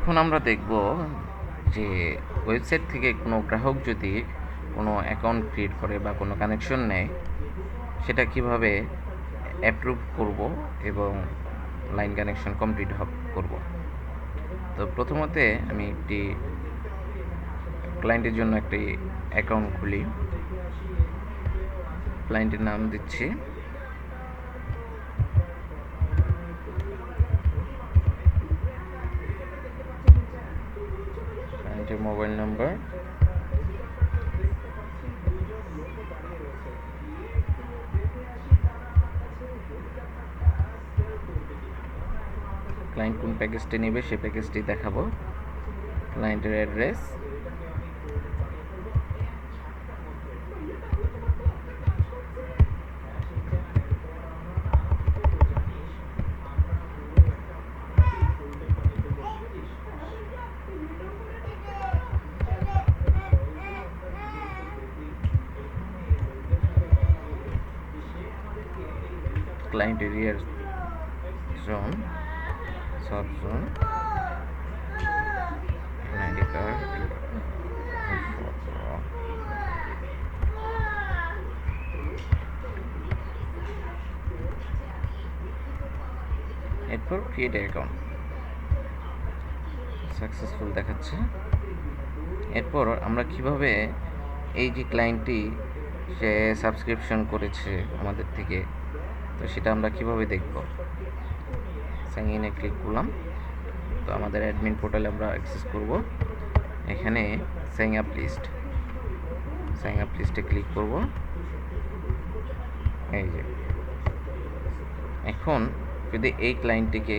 এখন আমরা দেখব যে ওয়েবসাইট থেকে কোনো গ্রাহক যদি কোনো অ্যাকাউন্ট ক্রিয়েট করে বা কোনো কানেকশন নেয়, সেটা কিভাবে অ্যাপ্রুভ করব এবং লাইন কানেকশন কমপ্লিট করব। তো প্রথমতে আমি একটি ক্লায়েন্টের জন্য একটি অ্যাকাউন্ট খুলি। ক্লায়েন্টের নাম দিচ্ছি, ক্লায়েন্টের মোবাইল নাম্বার, ক্লায়েন্ট কোন প্যাকেজটি নেবে সেই প্যাকেজটি দেখাবো, ক্লায়েন্টের অ্যাড্রেস, ক্লায়েন্ট এরিয়ার zone, sub zone, ID card, এরপর ক্রিয়েট অ্যাকাউন্ট, সাকসেসফুল দেখাচ্ছে। এরপর আমরা কিভাবে এই যে ক্লায়েন্টটি সে সাবস্ক্রিপশন করেছে আমাদের থেকে, তো সেটা আমরা কিভাবে দেখব। সাইন ইনে ক্লিক করলাম, তো আমাদের অ্যাডমিন পোর্টালে আমরা অ্যাক্সেস করব। এখানে সাইন আপ লিস্টে ক্লিক করব। এই যে এখন যদি এই ক্লায়েন্টটিকে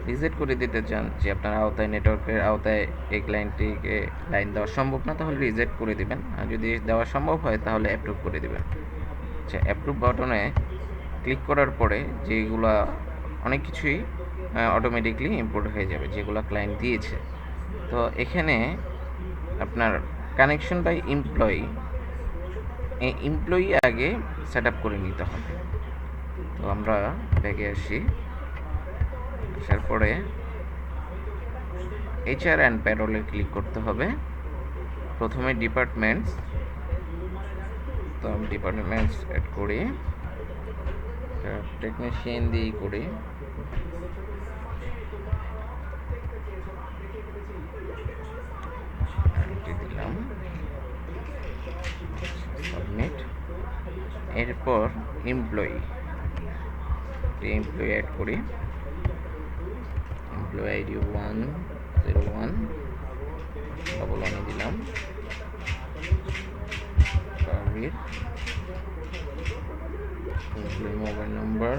রিজেক্ট করে দিতে চান, যে আপনার আওতায়, নেটওয়ার্কের আওতায় এই ক্লায়েন্টটিকে লাইন দেওয়া সম্ভব না, তাহলে রিজেক্ট করে দিবেন। আর যদি দেওয়া সম্ভব হয় তাহলে অ্যাপ্রুভ করে দিবেন। আচ্ছা, অ্যাপ্রুভ বাটনে ক্লিক করার পরে যেগুলা অনেক কিছুই অটোমেটিকলি ইম্পোর্ট হয়ে যাবে, যেগুলো ক্লায়েন্ট দিয়েছে। তো এখানে আপনার কানেকশন বাই এমপ্লয়ি, এই এমপ্লয়ি আগে সেট আপ করে নিতে হবে। তো আমরা ব্যাগে আসি, আসার পরে এইচআর অ্যান্ড প্যারোলে ক্লিক করতে হবে। প্রথমে ডিপার্টমেন্টস, তো আমি ডিপার্টমেন্টস অ্যাড করি, টেকনিশিয়ান দিয়েই করি। দিলাম সাবমিট। এরপর এমপ্লয়ি অ্যাড করি, এমপ্লয়ি আইডি 101 দিলাম, employee mobile number,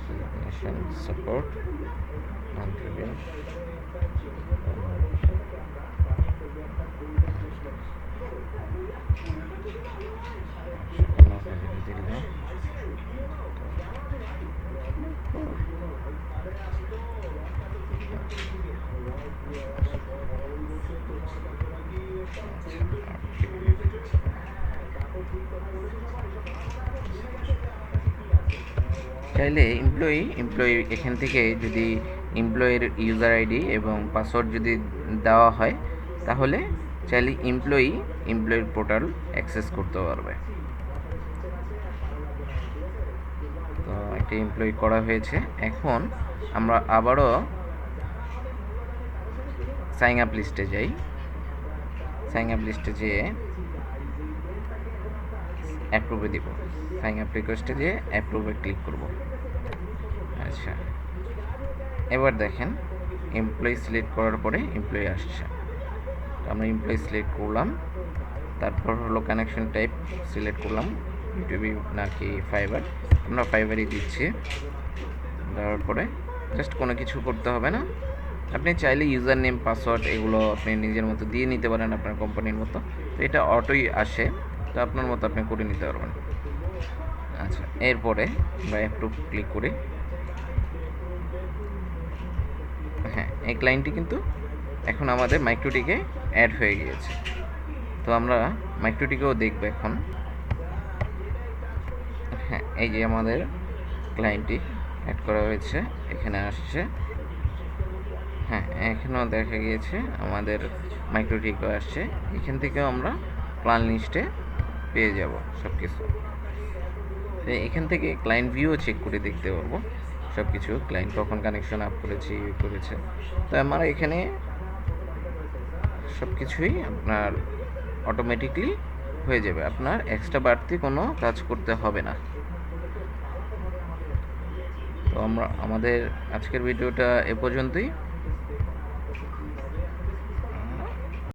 technician support, চাইলে এমপ্লয়ি এখান থেকে যদি এমপ্লয়ির ইউজার আইডি এবং পাসওয়ার্ড যদি দেওয়া হয়, তাহলে চাইলে এমপ্লয়ির পোর্টাল অ্যাক্সেস করতে পারবে। তো একটা এমপ্লয়ি করা হয়েছে। এখন আমরা আবারও সাইন আপ লিস্টে যাই। সাইন আপ লিস্টে যেয়ে অ্যাপ্রুভে দিব, সাইন আপ রিকোয়েস্টে যেয়ে অ্যাপ্রুভে ক্লিক করব। আচ্ছা, এবার দেখেন এমপ্লয়ি সিলেক্ট করার পরে এমপ্লয়ি আসছে। আমরা এমপ্লয়ি সিলেক্ট করলাম, তারপর হলো কানেকশন টাইপ সিলেক্ট করলাম, ইউটিউব নাকি ফাইবার। আমরা ফাইবারই দিচ্ছি। দেওয়ার পরে জাস্ট কোনো কিছু করতে হবে না, আপনি চাইলে ইউজার নেম, পাসওয়ার্ড এগুলো আপনি নিজের মতো দিয়ে নিতে পারেন, আপনার কোম্পানির মতো। তো এটা অটোই আসে, তো আপনার মতো আপনি করে নিতে পারবেন। আচ্ছা, এরপরে আমরা অ্যাপ্রুভ ক্লিক করি। হ্যাঁ, এই ক্লায়েন্টটি কিন্তু এখন আমাদের মাইক্রোটিকে অ্যাড হয়ে গিয়েছে। তো আমরা মাইক্রোটিকেও দেখব এখন। হ্যাঁ, এই যে আমাদের ক্লায়েন্টটি অ্যাড করা হয়েছে, এখানে আসছে। হ্যাঁ, এখানেও দেখা গিয়েছে আমাদের মাইক্রোটিকও আসছে। এখান থেকেও আমরা প্ল্যান লিস্টে পেয়ে যাব সব কিছু। এখান থেকে ক্লায়েন্ট ভিউও চেক করে দেখতে পারবো সব কিছু, ক্লায়েন্ট কখন কানেকশন আপ করেছে করেছে। তো আমরা এখানে সব কিছুই আপনার অটোমেটিকলি হয়ে যাবে, আপনার এক্সট্রা বাড়তি কোনো কাজ করতে হবে না। তো আমাদের আজকের ভিডিওটা এ পর্যন্তই।